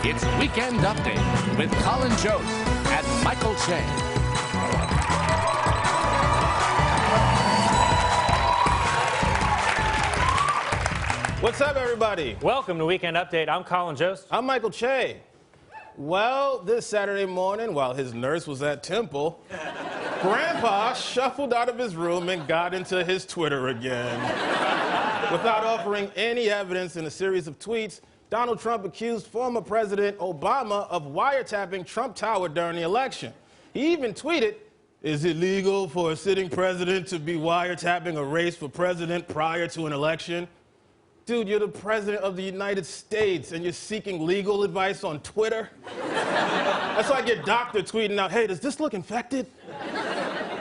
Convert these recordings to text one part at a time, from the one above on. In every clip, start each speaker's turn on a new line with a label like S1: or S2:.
S1: It's Weekend Update with Colin Jost and Michael Che.
S2: What's up, everybody?
S3: Welcome to Weekend Update. I'm Colin Jost.
S2: I'm Michael Che. Well, this Saturday morning, while his nurse was at Temple, Grandpa shuffled out of his room and got into his Twitter again. Without offering any evidence in a series of tweets, Donald Trump accused former President Obama of wiretapping Trump Tower during the election. He even tweeted, "Is it legal for a sitting president to be wiretapping a race for president prior to an election?" Dude, you're the president of the United States and you're seeking legal advice on Twitter? That's like your doctor tweeting out, "Hey, does this look infected?"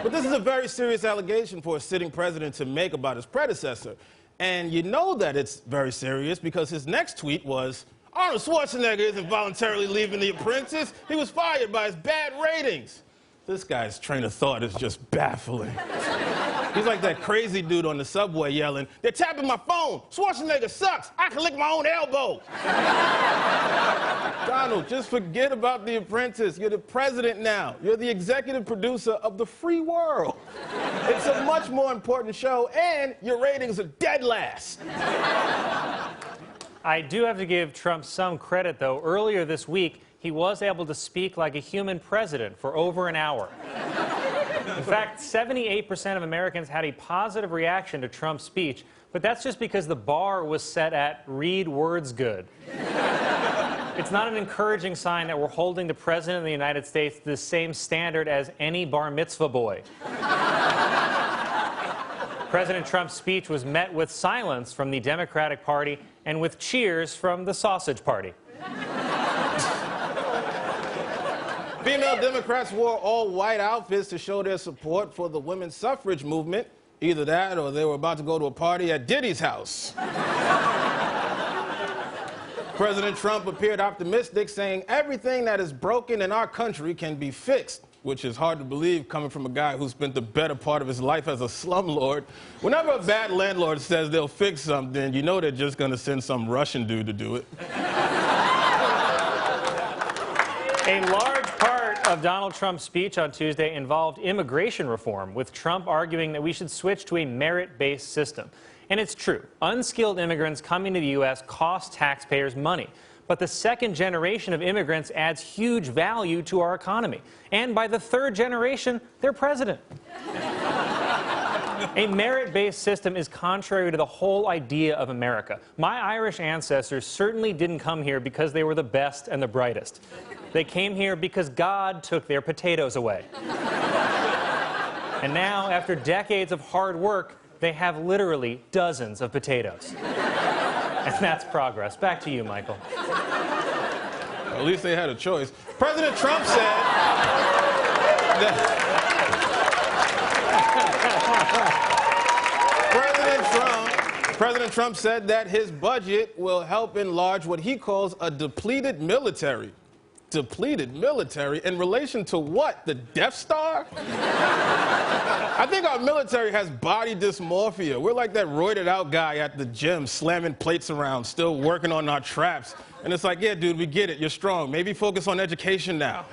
S2: But this is a very serious allegation for a sitting president to make about his predecessor. And you know that it's very serious because his next tweet was, "Arnold Schwarzenegger isn't voluntarily leaving The Apprentice. He was fired by his bad ratings." This guy's train of thought is just baffling. He's like that crazy dude on the subway yelling, "They're tapping my phone. Schwarzenegger sucks. I can lick my own elbow." Donald, just forget about The Apprentice. You're the president now. You're the executive producer of the free world. It's a much more important show, and your ratings are dead last.
S3: I do have to give Trump some credit, though. Earlier this week, he was able to speak like a human president for over an hour. In fact, 78% of Americans had a positive reaction to Trump's speech, but that's just because the bar was set at read words good. It's not an encouraging sign that we're holding the President of the United States to the same standard as any bar mitzvah boy. President Trump's speech was met with silence from the Democratic Party and with cheers from the Sausage Party.
S2: Female Democrats wore all white outfits to show their support for the women's suffrage movement. Either that or they were about to go to a party at Diddy's house. President Trump appeared optimistic, saying everything that is broken in our country can be fixed, which is hard to believe coming from a guy who spent the better part of his life as a slumlord. Whenever a bad landlord says they'll fix something, you know they're just going to send some Russian dude to do it.
S3: A large part of Donald Trump's speech on Tuesday involved immigration reform, with Trump arguing that we should switch to a merit-based system. And it's true. Unskilled immigrants coming to the U.S. cost taxpayers money. But the second generation of immigrants adds huge value to our economy. And by the third generation, they're president. A merit-based system is contrary to the whole idea of America. My Irish ancestors certainly didn't come here because they were the best and the brightest. They came here because God took their potatoes away. And now, after decades of hard work, they have literally dozens of potatoes. And that's progress. Back to you, Michael.
S2: At least they had a choice. President Trump said that President Trump said that his budget will help enlarge what he calls a depleted military. Depleted military? In relation to what? The Death Star? I think our military has body dysmorphia. We're like that roided out guy at the gym slamming plates around, still working on our traps. And it's like, yeah, dude, we get it. You're strong. Maybe focus on education now.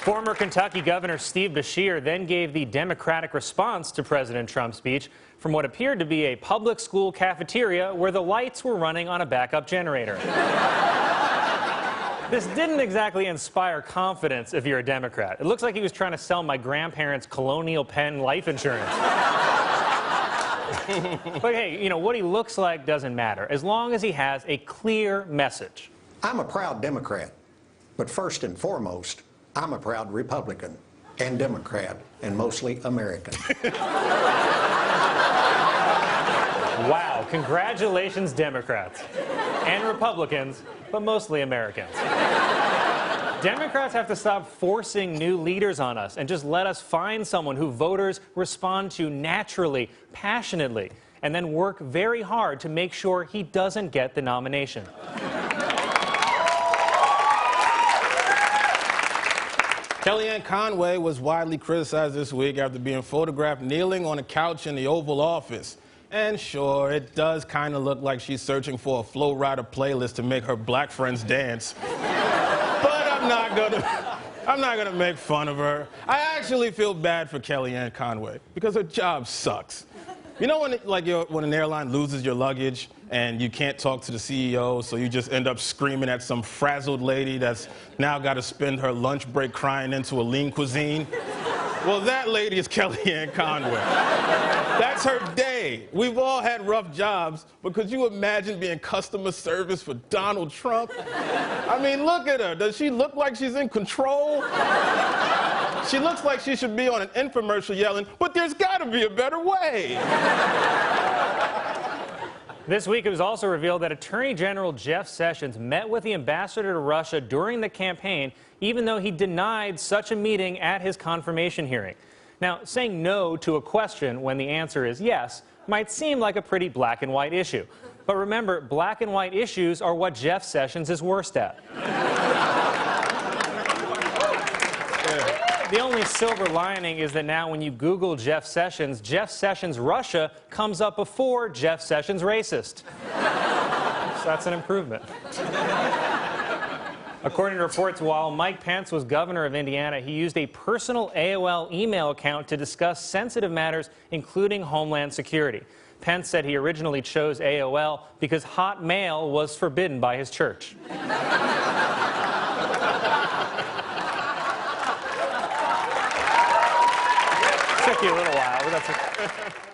S3: Former Kentucky Governor Steve Beshear then gave the Democratic response to President Trump's speech from what appeared to be a public school cafeteria where the lights were running on a backup generator. This didn't exactly inspire confidence if you're a Democrat. It looks like he was trying to sell my grandparents' Colonial Penn life insurance. But hey, you know, what he looks like doesn't matter, as long as he has a clear message.
S4: I'm a proud Democrat, but first and foremost, I'm a proud Republican and Democrat, and mostly American.
S3: Wow, congratulations, Democrats and Republicans, but mostly Americans. Democrats have to stop forcing new leaders on us and just let us find someone who voters respond to naturally, passionately, and then work very hard to make sure he doesn't get the nomination.
S2: Kellyanne Conway was widely criticized this week after being photographed kneeling on a couch in the Oval Office. And sure, it does kind of look like she's searching for a Flow Rider playlist to make her black friends dance. But I'm not gonna make fun of her. I actually feel bad for Kellyanne Conway because her job sucks. You know when an airline loses your luggage and you can't talk to the CEO, so you just end up screaming at some frazzled lady that's now got to spend her lunch break crying into a lean cuisine? Well, that lady is Kellyanne Conway. That's her day. We've all had rough jobs, but could you imagine being customer service for Donald Trump? I mean, look at her. Does she look like she's in control? She looks like she should be on an infomercial yelling, but there's got to be a better way.
S3: This week, it was also revealed that Attorney General Jeff Sessions met with the ambassador to Russia during the campaign, even though he denied such a meeting at his confirmation hearing. Now, saying no to a question when the answer is yes might seem like a pretty black and white issue. But remember, black and white issues are what Jeff Sessions is worst at. The only silver lining is that now when you Google Jeff Sessions Russia comes up before Jeff Sessions racist. So that's an improvement. According to reports, while Mike Pence was governor of Indiana, he used a personal AOL email account to discuss sensitive matters, including Homeland Security. Pence said he originally chose AOL because Hotmail was forbidden by his church. Took you a little while, but that's